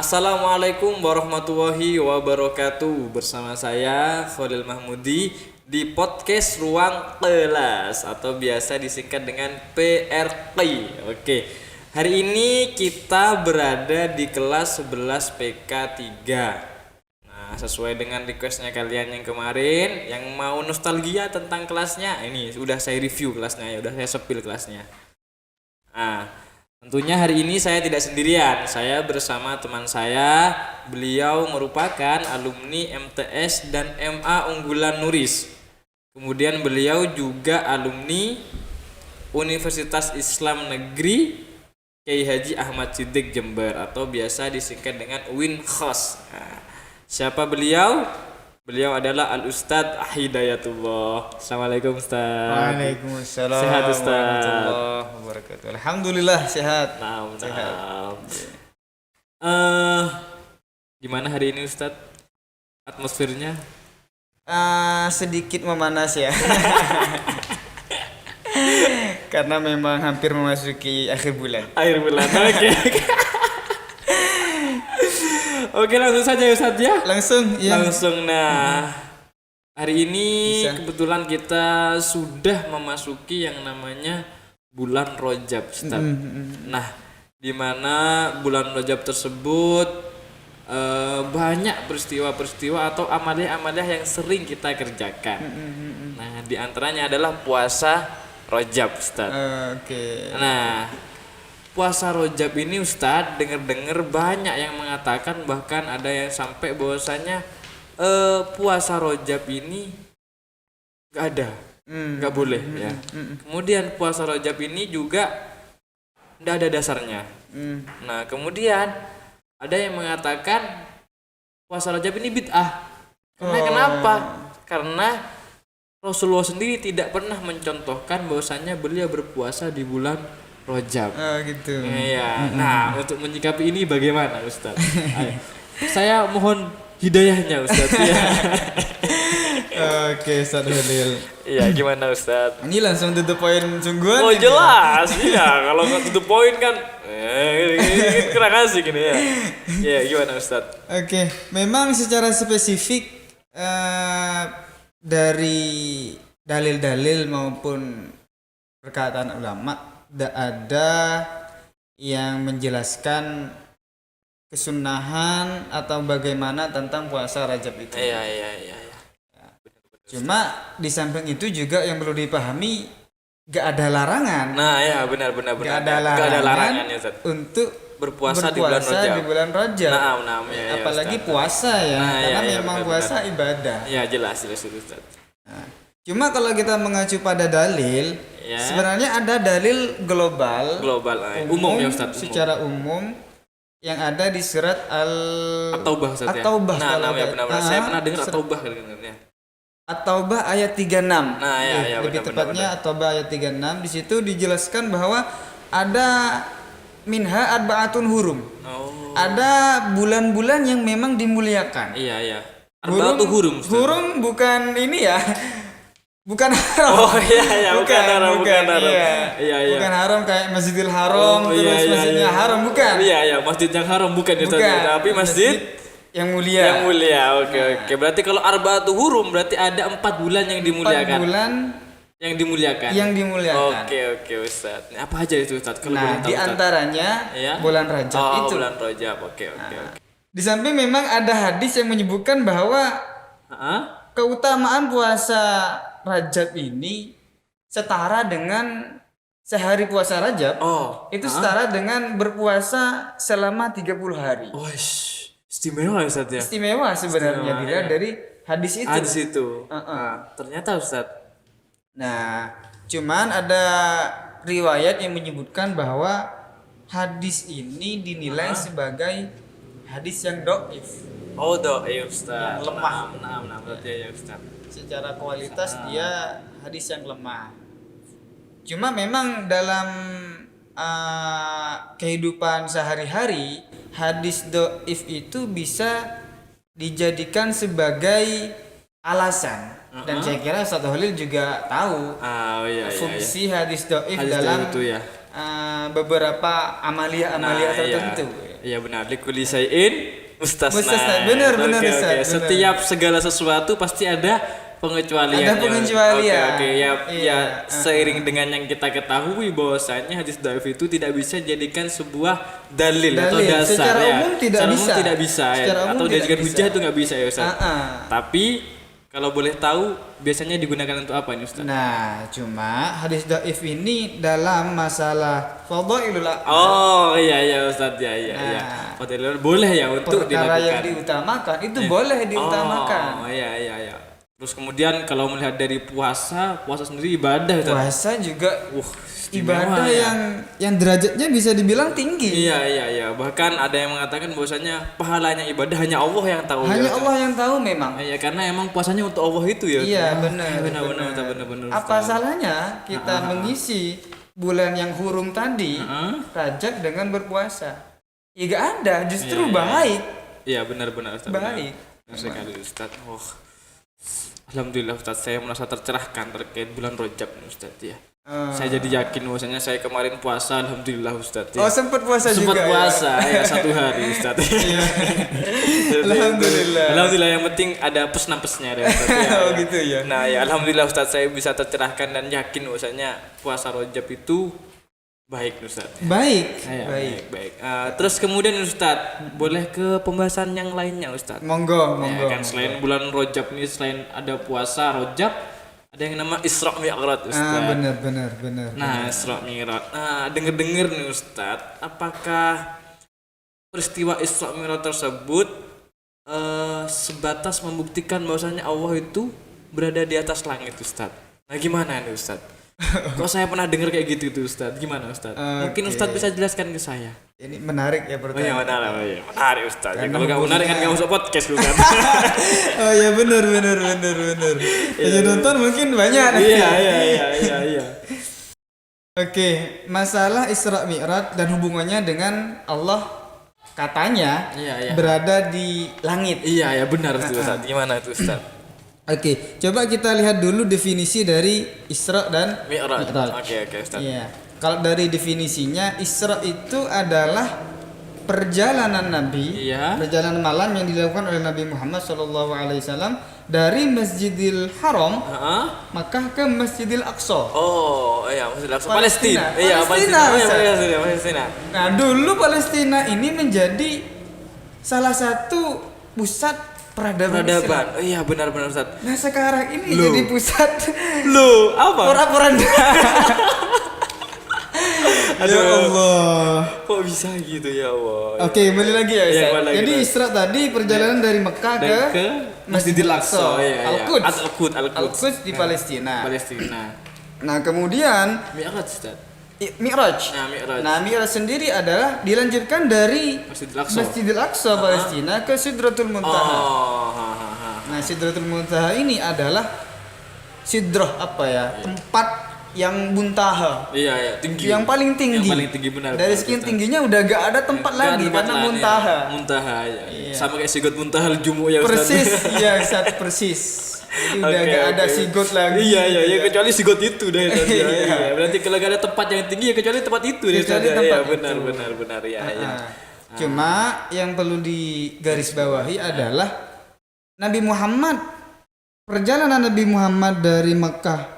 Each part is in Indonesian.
Assalamualaikum warahmatullahi wabarakatuh. Bersama saya Khalil Mahmudi di podcast Ruang Kelas atau biasa disingkat dengan PRK. Oke. Hari ini kita berada di kelas 11 PK 3. Nah, sesuai dengan requestnya kalian yang kemarin yang mau nostalgia tentang kelasnya, ini udah saya review kelasnya ya, udah saya sepil kelasnya. Nah, tentunya hari ini saya tidak sendirian. Saya bersama teman saya. Beliau merupakan alumni MTS dan MA unggulan Nuris. Kemudian beliau juga alumni Universitas Islam Negeri Kiai Haji Ahmad Siddiq Jember atau biasa disingkat dengan UINKHOS. Nah, siapa beliau? Beliau adalah Al-Ustadz Hidayatullah. Assalamualaikum Ustadz. Waalaikumsalam. Sehat Ustadz. Warahmatullahi wabarakatuh. Alhamdulillah sehat. Sehat. Gimana hari ini Ustadz? Atmosfernya? Sedikit memanas ya. Karena memang hampir memasuki akhir bulan. Akhir bulan. Oke. Oke, langsung saja Ustadz ya. Langsung ya. Langsung. Nah, hari ini Bisa. kebetulan kita sudah memasuki yang namanya bulan Rajab Ustadz. Nah, di mana bulan Rajab tersebut banyak peristiwa-peristiwa atau amalia-amalia yang sering kita kerjakan. Nah, di antaranya adalah puasa Rajab Ustadz. Oke. Nah, puasa Rajab ini Ustadz dengar-dengar banyak yang mengatakan, bahkan ada yang sampai bahwasanya puasa Rajab ini nggak ada, nggak boleh ya. Kemudian puasa Rajab ini juga nggak ada dasarnya. Nah, kemudian ada yang mengatakan puasa Rajab ini bid'ah. Kenapa? Karena Rasulullah sendiri tidak pernah mencontohkan bahwasanya beliau berpuasa di bulan Rajab. Gitu. Iya. Nah, untuk menyikapi ini bagaimana Ustaz? Ayo. Saya mohon hidayahnya Ustaz ya. Oke, Ustaz Khalil. Iya, gimana Ustaz? Ini langsung to the point sungguhan. Oh, ini. jelas. Iya, kalau nggak to the point kan ini kurang asik ini ya. Iya, gimana Ustaz? Oke, memang secara spesifik dari dalil-dalil maupun perkataan ulama tidak ada yang menjelaskan kesunahan atau bagaimana tentang puasa Rajab itu. Iya. Cuma di samping itu juga yang perlu dipahami gak ada larangan. Nah, ya benar. Gak ada larangan ya Ustaz. untuk Berpuasa di bulan Rajab. Nah, ya, apalagi Ustaz. puasa ya, Nah, karena iya, memang benar. puasa ibadah. Ya, jelas Ustaz. Nah, cuma kalau kita mengacu pada dalil, Ya. sebenarnya ada dalil global, Umum ya Ustaz. secara umum yang ada di surat At-Taubah Ustaz ya. At-Taubah. Nah, kalau benar. Saya pernah dengar surat At-Taubah dengarnya. At-Taubah ayat 36. Nah, ya, lebih benar, tepatnya At-Taubah ayat 36. Di situ dijelaskan bahwa ada minha arba'atun hurum. Oh. Ada bulan-bulan yang memang dimuliakan. Iya. Arba'atu hurum. Ustaz. Hurum bukan ini ya. Bukan haram. Oh iya, bukan haram. Iya. Bukan haram kayak Masjidil Haram, Oh, terus iya. masjidnya haram, bukan. Iya, masjid yang haram bukan ya Ustaz. Bukan. Tapi masjid yang mulia. yang mulia. Oke. Berarti kalau arba'atu hurum berarti ada 4 bulan yang 4 dimuliakan. bulan Yang dimuliakan. yang dimuliakan. Oke Ustaz. Ini apa aja itu Ustaz? Kalau boleh Nah, tahu, di Ustaz. antaranya Iya? bulan Rajab itu. bulan Rajab. Oke. Di samping memang ada hadis yang menyebutkan bahwa Heeh. keutamaan puasa Rajab ini setara dengan sehari puasa Rajab. Oh. Itu setara dengan berpuasa selama 30 hari. Oh, istimewa ya Ustaz ya. Istimewa sebenarnya dilihat dari hadis itu. Hadis itu. Uh-uh. Nah, ternyata Ustaz. Nah, cuman ada riwayat yang menyebutkan bahwa hadis ini dinilai sebagai hadis yang dhaif. Oh, ya Ustaz. Yang lemah. Nah, berarti ya Ustaz. Secara kualitas dia hadis yang lemah. Cuma memang dalam kehidupan sehari-hari hadis dhaif itu bisa dijadikan sebagai alasan. Dan saya kira Ustaz Khalil juga tahu fungsi hadis dhaif dalam itu ya. beberapa amalia-amalia tertentu. Iya benar, likulli syai'in mustasna. Benar, Oke, Ustaz, oke. benar. Setiap segala sesuatu pasti ada pengecualiannya. Ada pengecualian. Oke, ya, Iya. seiring dengan yang kita ketahui bahwasanya hadis dhaif itu tidak bisa jadikan sebuah dalil, atau Dalil. dasar Secara ya. umum tidak Secara bisa. umum tidak bisa ya. Secara umum Atau tidak dijadikan bisa. hujah itu nggak bisa ya Ustaz. Tapi kalau boleh tahu biasanya digunakan untuk apa ini Ustaz? Nah, cuma hadis dhaif ini dalam masalah fadhailul a'mal. Oh iya Ustaz ya iya. Nah. Fadilul boleh ya untuk Perkara dilakukan. yang diutamakan itu boleh diutamakan. Oh iya. Terus kemudian kalau melihat dari puasa sendiri ibadah Ustaz. Puasa juga Istimewa ibadah ya. yang derajatnya bisa dibilang tinggi. Iya. Bahkan ada yang mengatakan bahwasanya pahalanya ibadah hanya Allah yang tahu. Hanya ya, Ustaz. Allah yang tahu memang. Iya, karena emang puasanya untuk Allah itu ya. Iya, Ustaz. benar. Benar. Apa salahnya kita mengisi bulan yang hurum tadi, Rajab dengan berpuasa? Ya gak ada, justru Iya. baik. Iya, benar Ustaz. Baik. Benar sekali Ustaz. Alhamdulillah Ustaz, saya merasa tercerahkan terkait bulan Rajab nih Ustaz ya. Saya jadi yakin bahwasanya saya kemarin puasa, alhamdulillah Ustaz. Ya. Oh, sempat puasa Sempat juga. puasa ya 1 hari Ustaz. Alhamdulillah. Alhamdulillah, yang penting ada pes-napesnya ada Ustaz. Ya. Oh, gitu ya. Nah, ya alhamdulillah Ustaz, saya bisa tercerahkan dan yakin bahwasanya puasa Rajab itu baik Ustaz. Baik. Ya, baik. Terus kemudian Ustaz, boleh ke pembahasan yang lainnya Ustaz? Monggo. Ya, kan selain bulan Rajab ini, selain ada puasa Rajab, ada yang nama Isra Mi'raj Ustaz. Benar. Nah, Isra Mi'raj. Nah, denger nih Ustaz, apakah peristiwa Isra Mi'raj tersebut sebatas membuktikan bahwasanya Allah itu berada di atas langit Ustaz? Nah, gimana nih Ustaz? Kok saya pernah dengar kayak gitu tuh Ustaz? Gimana Ustaz? Mungkin Ustaz bisa jelaskan ke saya. Ini menarik ya Oh pertanyaan. iya, menarik Ustaz. Ya, kalau nggak menarik kan nggak masuk podcast bukan? Oh ya benar. Yang nonton mungkin banyak. Iya. Oke, masalah Isra Mi'raj dan hubungannya dengan Allah katanya Iya. berada di langit. Iya, benar tuh Ustaz. Gimana tuh Ustaz? Oke, coba kita lihat dulu definisi dari Isra dan Mi'raj. Oke, Ustaz. Iya. Kalau dari definisinya, Isra itu adalah perjalanan Nabi, Iya. perjalanan malam yang dilakukan oleh Nabi Muhammad SAW dari Masjidil Haram Heeh. Makkah ke Masjidil Aqsa. Oh, iya, Masjid Al-Aqsa. Palestina. Palestina. Iya, Palestina, Ustaz. Palestina. Nah, dulu Palestina ini menjadi salah satu pusat peradaban Islam. Peradaban. Oh, iya, benar Ustaz. Nah, sekarang ini Loh. jadi pusat Lu, apa? porak-poranda. Ya Allah. Kok bisa gitu ya Allah? Oke, balik lagi ya, Iya, Ustaz. balik lagi. Jadi Isra tadi perjalanan dari Mekah Dan ke Masjidil Aqsa. Iya. Al-Quds. Al-Quds. Al-Quds di Palestina. Palestina. Nah, kemudian Mi'raj Ustaz. Mi'raj. Nah, Mi'raj. Nah, Mi'raj sendiri adalah dilanjutkan dari Masjidil Aqsa. Masjidil Aqsa Palestina ke Sidratul Muntaha. Oh, Nah, Sidratul Muntaha ini adalah sidrah apa ya? Tempat yang muntaha. Iya, tinggi. Yang paling tinggi. Yang paling tinggi benar. Dari sekian tingginya udah gak ada tempat lagi karena muntaha. Muntaha ya. Sama kayak sigot muntahal jumu ya Ustaz. Persis, ya Ustaz, persis. Jadi udah Oke, gak ada oke. sigot lagi. Iya, kecuali sigot itu deh. Iya. Berarti kalau gak ada tempat yang tinggi ya kecuali tempat itu deh. Kecuali Ustaz. tempat Iya, itu. benar ya. Cuma yang perlu digarisbawahi adalah Nabi Muhammad, perjalanan Nabi Muhammad dari Mekah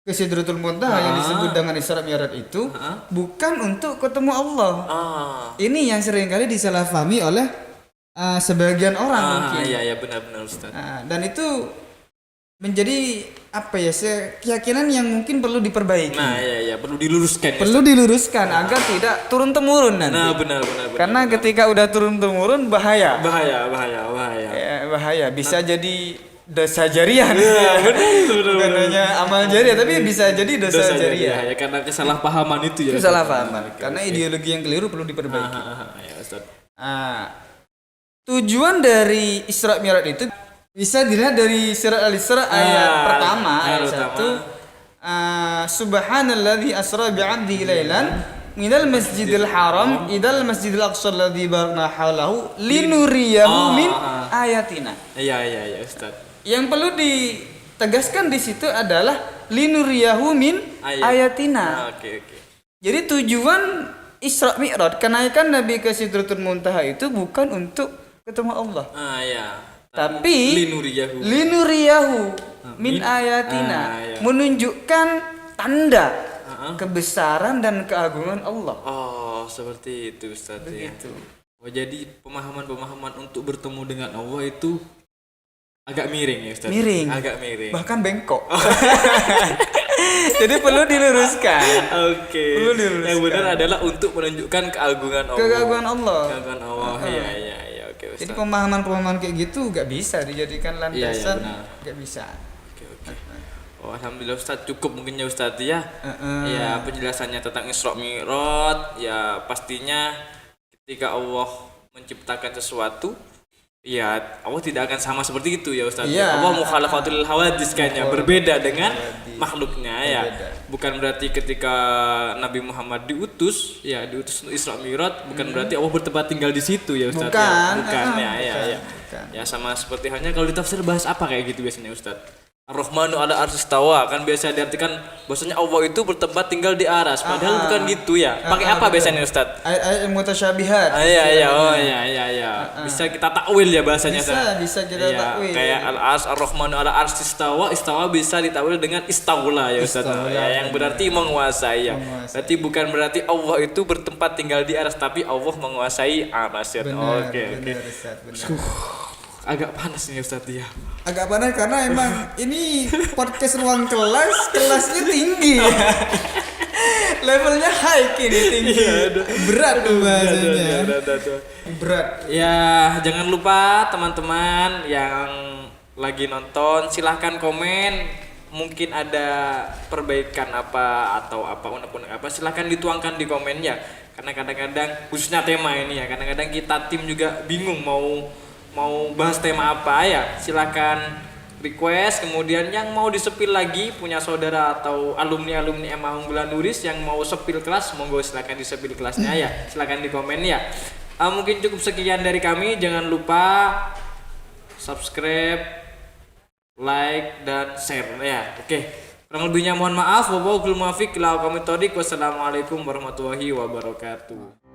ke Sidratul Muntaha yang disebut dengan Isra Mi'raj itu bukan untuk ketemu Allah. Ini yang seringkali disalahpahami oleh sebagian orang mungkin. Iya, benar Ustaz. Dan itu menjadi apa ya, keyakinan yang mungkin perlu diperbaiki. Nah, iya, perlu diluruskan. Perlu diluruskan agar tidak turun temurun nanti. Nah, benar. Karena ketika udah turun temurun bahaya. Bahaya. Ya, bahaya. Bisa jadi dosa jariah. Iya, Bukan hanya amal jariah, tapi bisa jadi dosa jariah. Ya, karena kesalahpahaman itu ya. Kesalahpahaman. Karena ideologi yang keliru perlu diperbaiki. Ya, Ustaz. Tujuan dari Isra Mi'raj itu bisa dilihat dari surat Al-Isra ayat pertama, ayat 1. Subhanalladzi asra bi'abdihi lailan minal masjidil haram idal masjidil aqsa alladzi barakna haulahu linuriyahu min ayatina. Iya, Ustaz. Yang perlu ditegaskan di situ adalah linuriyahu min ayatina. Oke. Jadi tujuan Isra Mi'raj, kenaikan Nabi ke Sidratul Muntaha itu bukan untuk ketemu Allah, Ya. tapi Linuriyahu. linuriyahu min ayatina, ya. menunjukkan tanda kebesaran dan keagungan Allah. Oh, seperti itu Ustaz ya. Begitu. Oh, jadi pemahaman-pemahaman untuk bertemu dengan Allah itu agak miring ya Ustaz. Miring. Agak miring. Bahkan bengkok. Jadi perlu diluruskan. Oke. Perlu diluruskan. Yang benar adalah untuk menunjukkan keagungan Allah. Keagungan Allah. Keagungan Allah. Iya, oke Ustaz. Jadi pemahaman-pemahaman kayak gitu gak bisa dijadikan landasan. benar. Gak bisa. Oke. Oh, alhamdulillah Ustaz, cukup mungkin ya Ustaz ya. Ya, penjelasannya tentang Isra Mi'raj, ya pastinya ketika Allah menciptakan sesuatu, ya Allah tidak akan sama seperti itu ya Ustaz. Iya. Allah mukhalafatul hawadis kayaknya berbeda dengan makhluknya ya. Berbeda. Bukan berarti ketika Nabi Muhammad diutus untuk Isra Mi'raj, bukan berarti Allah bertempat tinggal di situ ya Ustaz. Bukan. Bukan ya. Bukan. Ya sama seperti halnya kalau ditafsir bahas apa kayak gitu biasanya Ustaz. Ar-Rahmanu ala arsy istawa, kan biasa diartikan bahwasanya Allah itu bertempat tinggal di aras, padahal bukan gitu ya. Pakai apa biasanya Ustaz? Ayat mutasyabihat. Iya. Bisa kita takwil ya bahasanya. Bisa kita takwil. Kayak al-ars ar-Rahmanu ala arsy istawa, istawa bisa ditakwil dengan istaula ya Ustaz. Ya, yang berarti menguasai ya. Berarti bukan berarti Allah itu bertempat tinggal di aras, tapi Allah menguasai aras ya. Oke. Benar, Ustaz, benar. Agak panas nih Ustaz ya. Agak panas karena emang ini podcast ruang kelasnya tinggi. Levelnya high ini tinggi. Berat tuh bahasanya. Berat. Ya, jangan lupa teman-teman yang lagi nonton silahkan komen, mungkin ada perbaikan apa atau apa unek-unek apa, silahkan dituangkan di komen ya. Karena kadang-kadang khususnya tema ini ya, kadang-kadang kita tim juga bingung mau bahas tema apa ya. Silakan request, kemudian yang mau disepil lagi punya saudara atau alumni MA Unggulan Nuris yang mau sepil kelas, monggo silakan disepil kelasnya ya. Silakan di komen ya. Mungkin cukup sekian dari kami, jangan lupa subscribe, like dan share ya. Oke. Kurang lebihnya mohon maaf. Wassalamualaikum warahmatullahi wabarakatuh.